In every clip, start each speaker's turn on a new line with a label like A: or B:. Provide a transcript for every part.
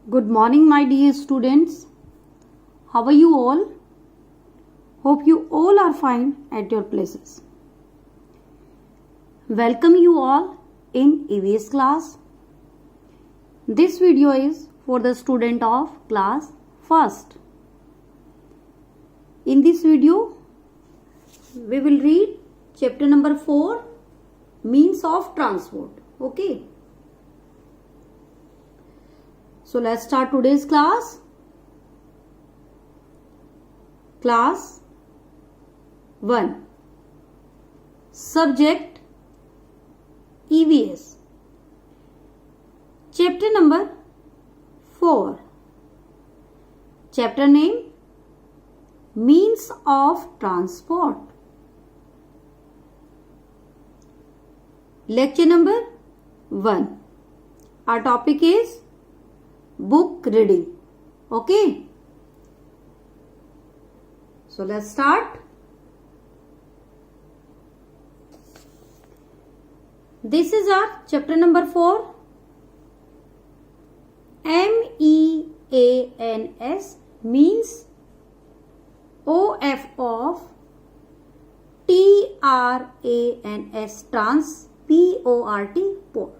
A: Good morning, my dear students. How are you all? Hope you all are fine at your places. Welcome you all in EVS class. This video is for the student of class 1st. In this video, we will read chapter number 4, Means of Transport. Okay. So let's start today's class. Class 1. Subject EVS. Chapter number 4. Chapter name Means of Transport. Lecture number 1. Our topic is book reading. Okay. So let's start. This is our chapter number 4. MEANS means OF of TRANS trans PORT port.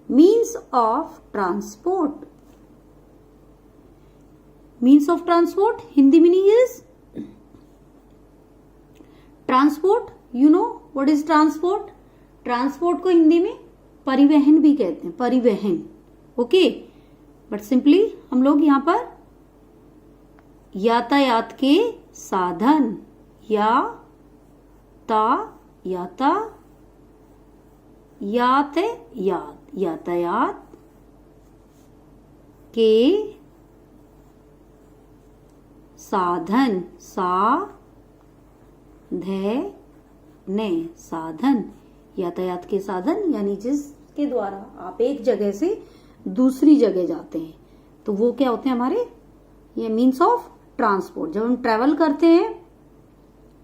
A: Means of transport. Means of transport Hindi meaning is transport. You know what is transport? Transport को हिंदी में परिवहन भी कहते हैं, परिवहन. Okay, but simply हम लोग यहाँ पर यातायात के साधन यातायात के साधन साधन यातायात के साधन यानी जिसके द्वारा आप एक जगह से दूसरी जगह जाते हैं, तो वो क्या होते हैं हमारे ये मीन्स ऑफ ट्रांसपोर्ट. जब हम ट्रेवल करते हैं,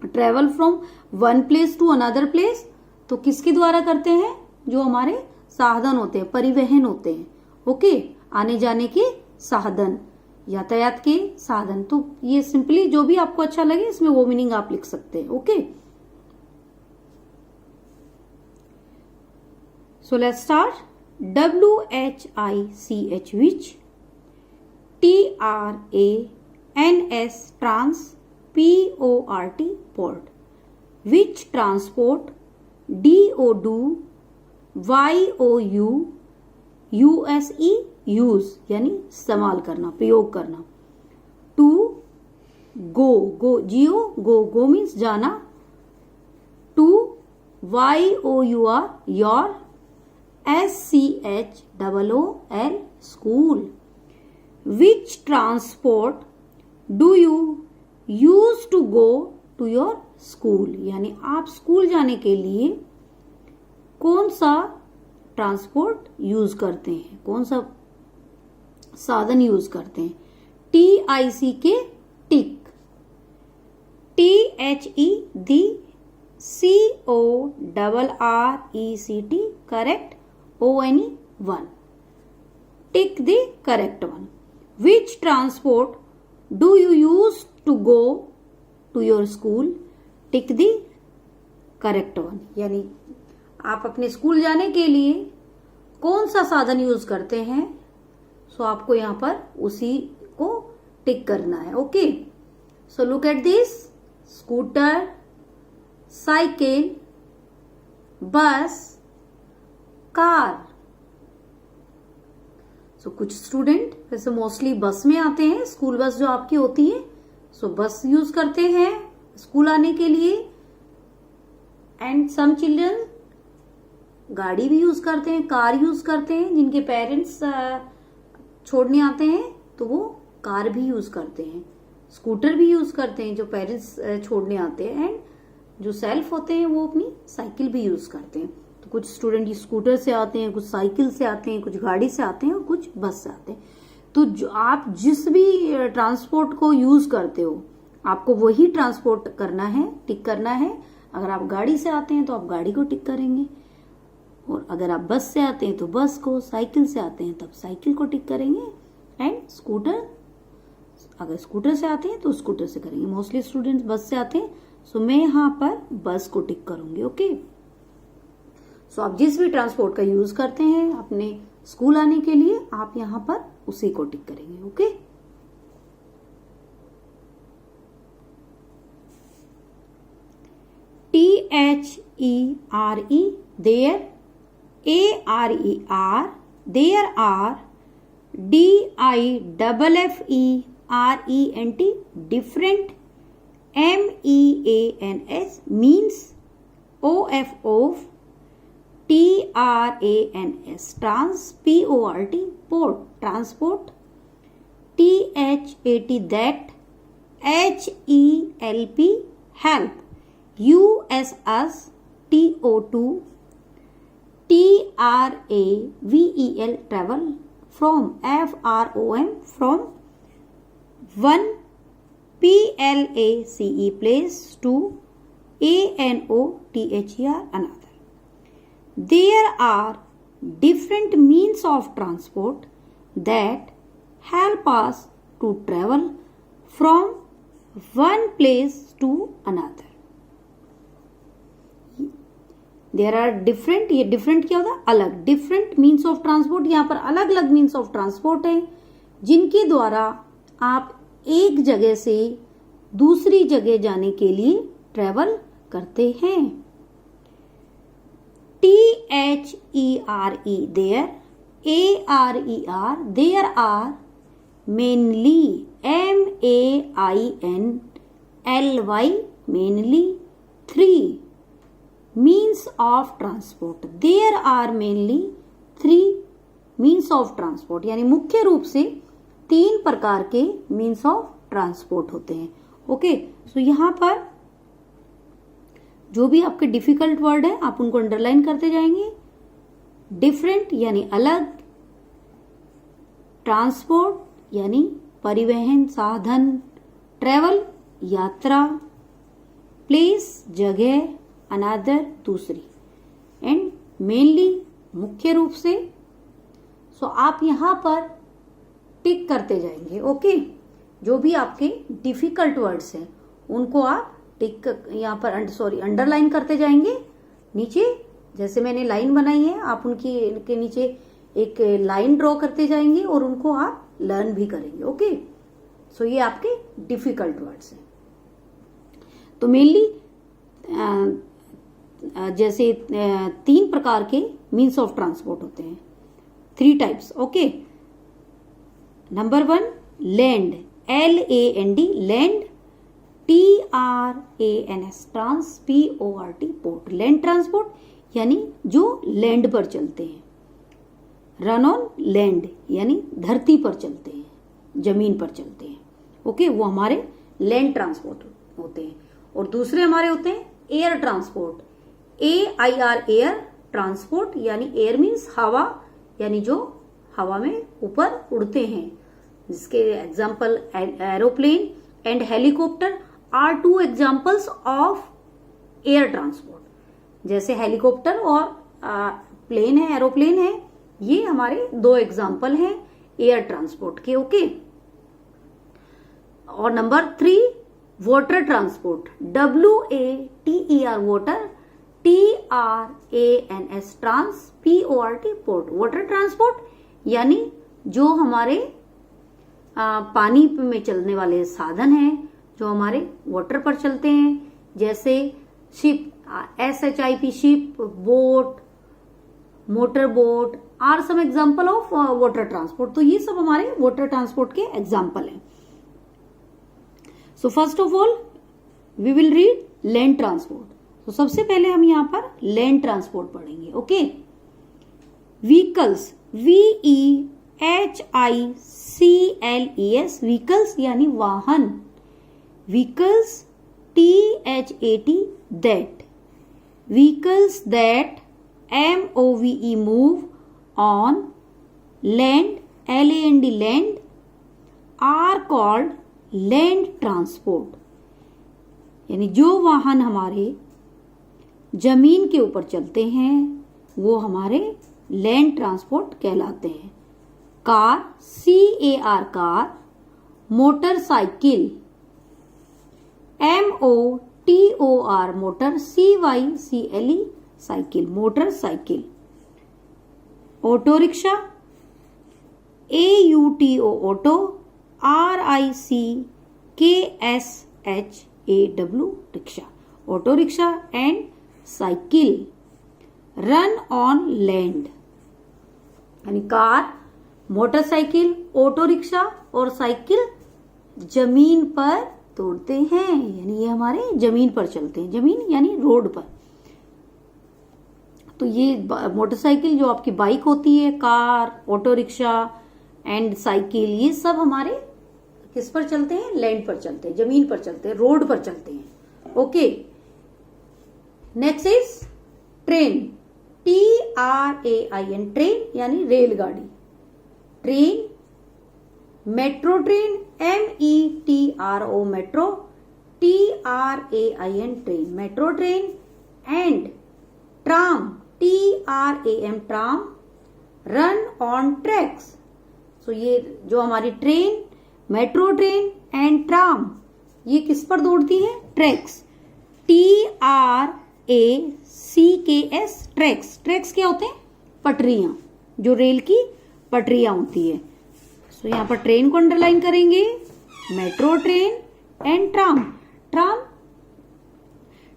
A: travel from one place to another place, तो किसके द्वारा करते हैं? जो हमारे साधन होते हैं, परिवहन होते हैं. ओके, आने जाने के साधन, यातायात के साधन. तो ये सिंपली जो भी आपको अच्छा लगे इसमें वो मीनिंग आप लिख सकते हैं. Okay, so let's start. WHICH which, TRANS trans PORT port, which transport, DODO YOU USE use यानी इस्तेमाल करना, प्रयोग करना. टू गो गो मीन्स जाना. To YOUR your SCHOOL school. Which transport do you use to go to your school यानी आप school जाने के लिए कौन सा ट्रांसपोर्ट यूज करते हैं, कौन सा साधन यूज करते हैं. TIC के टिक, THE the, CORRECT correct, ONE one. Tick the correct one. Which transport do you use to go to your school? Tick the correct one यानी आप अपने स्कूल जाने के लिए कौन सा साधन यूज करते हैं, सो आपको यहां पर उसी को टिक करना है. Okay, so look at this. Scooter, cycle, बस, कार. सो कुछ स्टूडेंट वैसे मोस्टली बस में आते हैं, स्कूल बस जो आपकी होती है, सो बस यूज करते हैं स्कूल आने के लिए. एंड सम चिल्ड्रन गाड़ी भी यूज करते हैं, कार यूज करते हैं. जिनके पेरेंट्स छोड़ने आते हैं तो वो कार भी यूज करते हैं. स्कूटर भी यूज करते हैं जो पेरेंट्स छोड़ने आते हैं. एंड जो सेल्फ होते हैं वो अपनी साइकिल भी यूज करते हैं. तो कुछ स्टूडेंट स्कूटर से आते हैं, कुछ साइकिल से आते हैं, कुछ गाड़ी से आते हैं और कुछ बस से आते हैं. तो जो आप जिस भी ट्रांसपोर्ट को यूज करते हो आपको वही ट्रांसपोर्ट करना है, टिक करना है. अगर आप गाड़ी से आते हैं तो आप गाड़ी को टिक करेंगे, और अगर आप बस से आते हैं तो बस को, साइकिल से आते हैं तब साइकिल को टिक करेंगे, एंड स्कूटर, अगर स्कूटर से आते हैं तो स्कूटर से करेंगे, मोस्टली स्टूडेंट्स बस से आते हैं, सो मैं यहाँ पर बस को टिक करूंगी। ओके, सो आप जिस भी ट्रांसपोर्ट का यूज करते हैं अपने स्कूल आने के लिए, आप यहाँ पर उसी को टिक करेंगे। Okay, THERE, there, ARER, there are, DIFFERENT, different, MEANS, means, OFF, TRANS, trans, PORT, port, transport, THAT, that, HELP, help, USS, TO2, TRAVEL, travel, from, FROM, from, 1, PLACE, place, 2, ANOTHER, another. There are different means of transport that help us to travel from one place to another. There are different, ये different क्या होता है? अलग, different means of transport, यहाँ पर अलग अलग means of transport है जिनके द्वारा आप एक जगह से दूसरी जगह जाने के लिए ट्रेवल करते हैं। THERE, there, ARER, there are, mainly, MAINLY, mainly, 3 means of transport, there are mainly 3 means of transport, यानी मुख्य रूप से 3 प्रकार के means of transport होते हैं। ओके, सो यहाँ पर जो भी आपके डिफिकल्ट वर्ड है आप उनको अंडरलाइन करते जाएंगे। डिफरेंट यानी अलग, ट्रांसपोर्ट यानी परिवहन साधन, ट्रेवल यात्रा, प्लेस जगह, अनदर दूसरी, एंड मेनली मुख्य रूप से। सो आप यहां पर टिक करते जाएंगे। ओके, जो भी आपके डिफिकल्ट वर्ड्स हैं उनको आप टिक यहाँ पर अंडरलाइन करते जाएंगे। नीचे जैसे मैंने लाइन बनाई है आप उनके नीचे एक लाइन ड्रॉ करते जाएंगे और उनको आप लर्न भी करेंगे। ओके, सो ये आपके डिफिकल्ट वर्ड्स हैं। तो मेनली जैसे 3 प्रकार के मीन्स ऑफ ट्रांसपोर्ट होते हैं, 3 types. Okay, number 1 land, LAND, land, TRANS, trans, PORT, port, land transport यानी जो लैंड पर चलते हैं। रन ऑन लैंड यानी धरती पर चलते हैं, जमीन पर चलते हैं। ओके, वो हमारे लैंड ट्रांसपोर्ट होते हैं। और दूसरे हमारे होते हैं air transport, AIR, air transport यानी एयर मीन्स हवा, यानी जो हवा में ऊपर उड़ते हैं, जिसके example aeroplane and helicopter are 2 examples of air transport. जैसे हेलीकॉप्टर और प्लेन है, एरोप्लेन है, ये हमारे 2 एग्जाम्पल हैं एयर ट्रांसपोर्ट के। ओके, और number 3 water transport, WATER, water, TRANS, trans, PORT, port, water transport यानी जो हमारे पानी में चलने वाले साधन हैं, जो हमारे वाटर पर चलते हैं, जैसे ship, SHIP, ship, boat, motor boat are some example of water transport. तो ये सब हमारे वाटर ट्रांसपोर्ट के एग्जाम्पल हैं। So first of all we will read land transport. तो सबसे पहले हम यहाँ पर लैंड ट्रांसपोर्ट पढ़ेंगे। ओके, व्हीकल्स, VEHICLES, व्हीकल्स यानी वाहन, vehicles, THAT, that, vehicles that MOVE, move on land, LAND, land, are called land transport, यानी जो वाहन हमारे जमीन के ऊपर चलते हैं वो हमारे लैंड ट्रांसपोर्ट कहलाते हैं। Car, CAR car, motorcycle, MOTOR motor, CYCLE cycle, motorcycle. Auto rickshaw, AUTO auto, RICKSHAW rickshaw, auto rickshaw and cycle. Run on land यानी कार, मोटरसाइकिल, ऑटो रिक्शा और साइकिल जमीन पर दौड़ते हैं, यानी ये हमारे जमीन पर चलते हैं, जमीन यानी रोड पर। तो ये मोटरसाइकिल जो आपकी बाइक होती है, car, auto rickshaw and cycle, ये सब हमारे किस पर चलते हैं? लैंड पर चलते हैं, जमीन पर चलते हैं, रोड पर चलते हैं। Okay, next is train, TRAIN train यानी रेलगाड़ी, train. Metro train, METRO metro, TRAIN train, metro train. And tram, TRAM tram. Run on tracks, so ये जो हमारी train, metro train and tram, ये किस पर दौड़ती है? Tracks, TRACKS tracks. ट्रैक्स क्या होते हैं? पटरियां, जो रेल की पटरियां होती है। सो यहाँ पर ट्रेन को अंडरलाइन करेंगे, metro train and tram. Tram,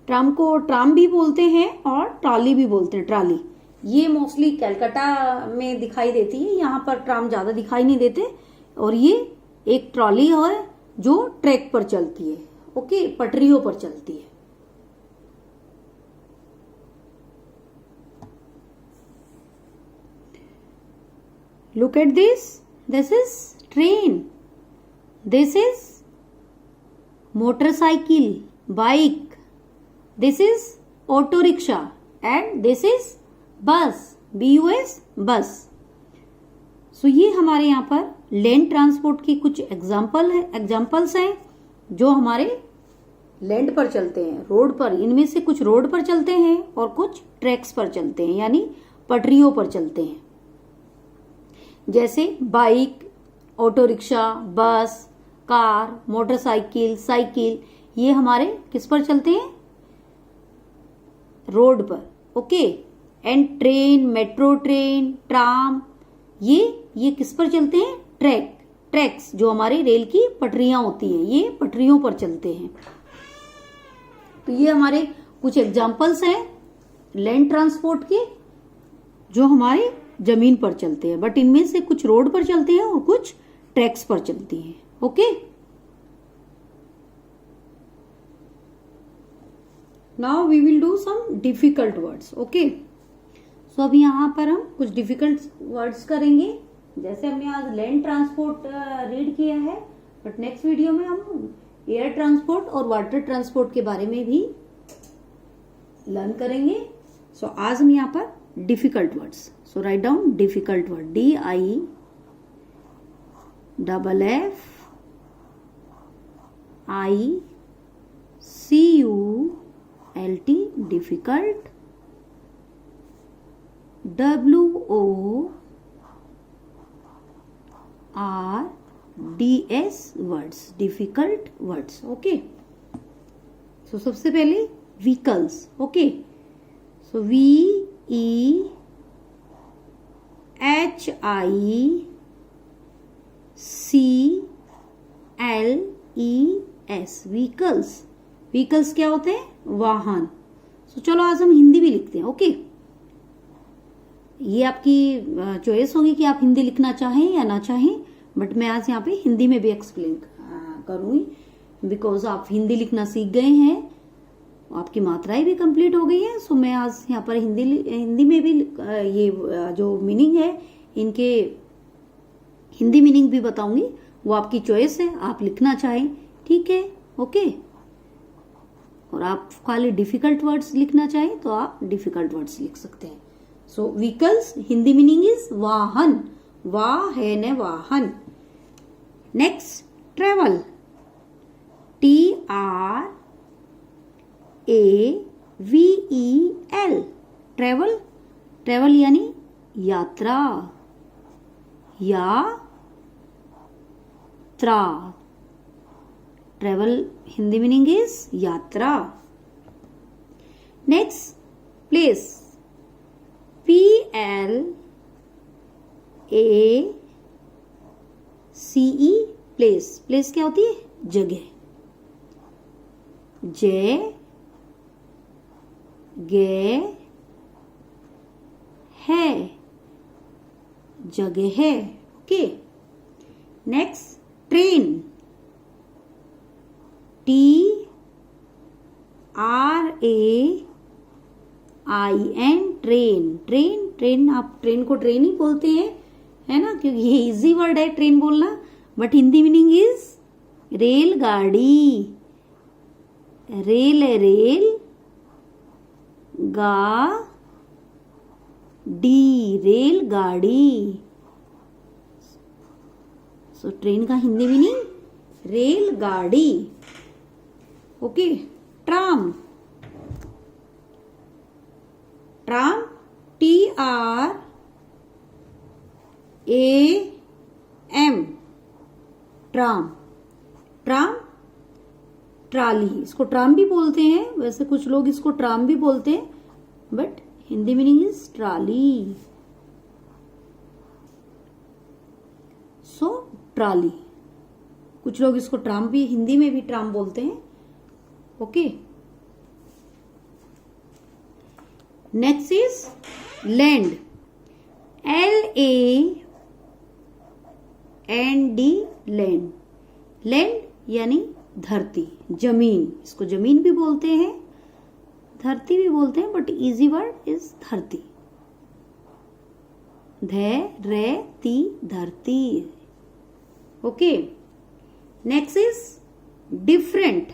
A: tram को ट्राम भी बोलते हैं और ट्रॉली भी बोलते हैं, ट्रॉली। ये मोस्टली कलकत्ता में दिखाई देती है, यहाँ पर ट्राम ज्यादा दिखाई नहीं देते। और ये एक ट्रॉली है जो ट्रैक पर चलती है, ओके, पटरियों पर चलती है। Look at this. This is train. This is motorcycle, bike. This is auto rickshaw and this is bus. BUS bus. So ये हमारे यहाँ पर लैंड ट्रांसपोर्ट की कुछ एग्जाम्पल्स हैं जो हमारे लैंड पर चलते हैं, रोड पर। इनमें से कुछ रोड पर चलते हैं और कुछ ट्रैक्स पर चलते हैं, यानी पटरियों पर चलते हैं। जैसे बाइक, ऑटो रिक्शा, बस, कार, मोटरसाइकिल, साइकिल, ये हमारे किस पर चलते हैं? रोड पर, okay. And train, metro train, tram, ये किस पर चलते हैं? ट्रैक्स, जो हमारी रेल की पटरियां होती हैं, ये पटरियों पर चलते हैं। तो ये हमारे कुछ एग्जाम्पल्स हैं लैंड ट्रांसपोर्ट के जो हमारे जमीन पर चलते हैं, बट इनमें से कुछ रोड पर चलते हैं और कुछ ट्रैक्स पर चलती हैं, okay. Now we will do some difficult words, okay. So अभी यहाँ पर हम कुछ डिफिकल्ट वर्ड्स करेंगे। जैसे हमने आज लैंड ट्रांसपोर्ट रीड किया है, बट नेक्स्ट वीडियो में हम एयर ट्रांसपोर्ट और वाटर ट्रांसपोर्ट के बारे में भी लर्न करेंगे। सो आज हम यहाँ पर difficult words, so write down difficult word, DIFFICULT difficult, WORDS words, difficult words, okay। so सबसे पहले vehicles, okay। so VEHICLES vehicles क्या होते हैं? वाहन। सो चलो आज हम हिंदी भी लिखते हैं, ओके। ये आपकी चॉइस होगी कि आप हिंदी लिखना चाहें या ना चाहें, बट मैं आज यहाँ पे हिंदी में भी एक्सप्लेन करूंगी, बिकॉज आप हिंदी लिखना सीख गए हैं, आपकी मात्राएं भी कंप्लीट हो गई है। सो मैं आज यहाँ पर हिंदी में भी ये जो मीनिंग है, इनके हिंदी मीनिंग भी बताऊंगी। वो आपकी चॉइस है, आप लिखना चाहें, ठीक है, ओके। और आप खाली डिफिकल्ट वर्ड्स लिखना चाहें तो आप डिफिकल्ट वर्ड्स लिख सकते हैं। सो व्हीकल्स हिंदी मीनिंग इज वाहन, वाहन, वाहन। Next travel, TRAVEL travel, travel यानी यात्रा, यात्रा। ट्रेवल हिंदी मीनिंग इज यात्रा। Next place, PLACE, place. Place क्या होती है? जगह। है, जगह है। Okay. Next train, TRAIN, train. Train आप ट्रेन को ट्रेन ही बोलते हैं, है ना, क्योंकि ये इजी वर्ड है ट्रेन बोलना, बट हिंदी मीनिंग इज रेलगाड़ी। रेलगाड़ी। सो ट्रेन का हिंदी मीनिंग रेलगाड़ी। Okay. Tram, TRAM, tram. Trolley, इसको ट्राम भी बोलते हैं, वैसे कुछ लोग इसको ट्राम भी बोलते हैं, but Hindi meaning is trolley. So trolley, कुछ लोग इसको ट्राम भी, हिंदी में भी ट्राम बोलते हैं। Okay. Next is land, LAND, land. Land यानी धरती, जमीन। इसको जमीन भी बोलते हैं, धरती भी बोलते हैं, बट इजी वर्ड इज धरती। धरती। Okay. Next is different,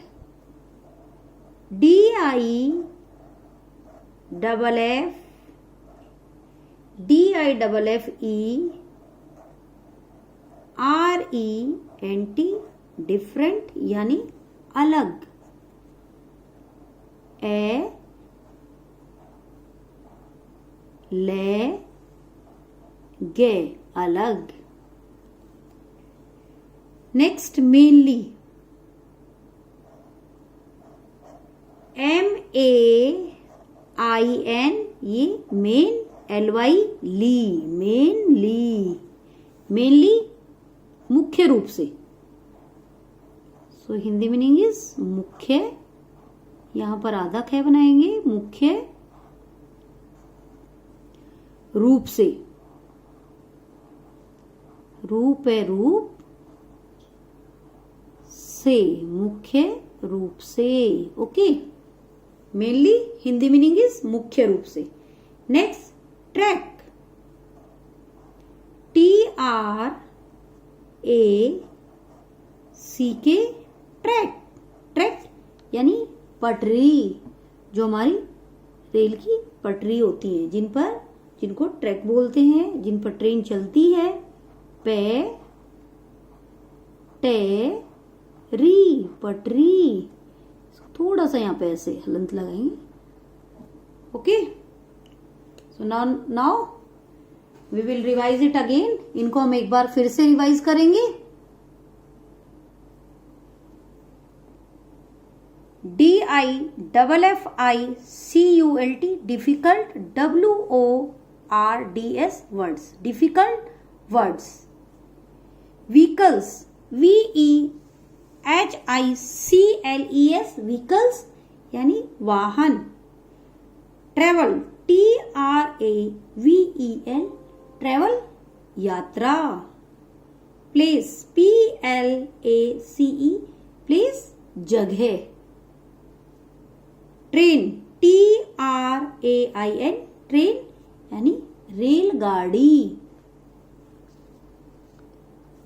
A: DIFFERENT, different यानी अलग। अलग। नेक्स्ट मेनली, MAIN, ये मेन, LY, मेनली मुख्य रूप से। सो हिंदी मीनिंग इज मुख्य। यहां पर आधा ख बनाएंगे, मुख्य रूप से। रूप है रूप से, मुख्य रूप से। Okay. Mainly Hindi meaning is मुख्य रूप से। नेक्स्ट ट्रैक, TRACK, ट्रैक यानी पटरी, जो हमारी रेल की पटरी होती है, जिनको ट्रैक बोलते हैं, जिन पर ट्रेन चलती है। पटरी। थोड़ा सा यहाँ पे ऐसे हलंत लगाएंगे। Okay. So now we will revise it again. इनको हम एक बार फिर से रिवाइज करेंगे। DIFFICULT, difficult, WORDS, words, difficult words. Vehicles, VEHICLES, vehicles यानी वाहन। ट्रेवल, TRAVEL, ट्रेवल यात्रा। प्लेस, PLACE, प्लेस जगह। ट्रेन, TRAIN, ट्रेन यानी रेलगाड़ी।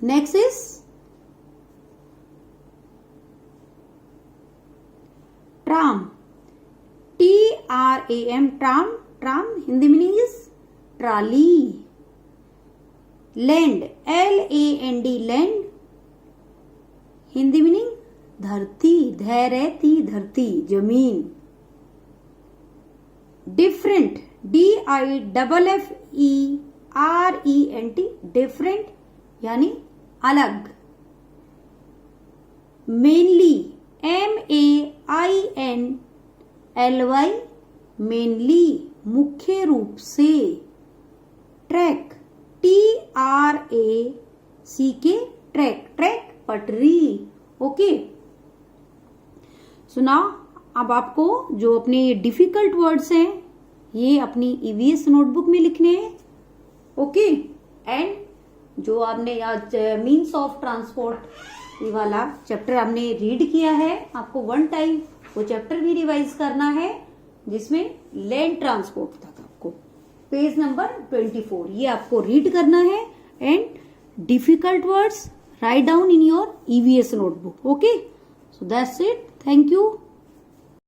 A: Next is tram, TRAM, tram Hindi meaning is trolley. Land, LAND, land Hindi meaning धरती, धरती, जमीन। डिफरेंट, DIFFERENT, डिफरेंट यानी अलग। मेनली, MAINLY, मेनली मुख्य रूप से। ट्रैक, TRACK, ट्रैक, ट्रैक पटरी। ओके, सुना। अब आपको जो अपने डिफिकल्ट वर्ड्स हैं ये अपनी EVS नोटबुक में लिखने हैं। ओके, एंड जो आपने आज मीन्स ऑफ ट्रांसपोर्ट ये वाला चैप्टर आपने रीड किया है, आपको 1 टाइम वो चैप्टर भी रिवाइज करना है जिसमें लैंड ट्रांसपोर्ट था आपको। पेज नंबर 24 ये आपको रीड करना है and difficult words write down in your EVS notebook. Okay, so that's it. Thank you.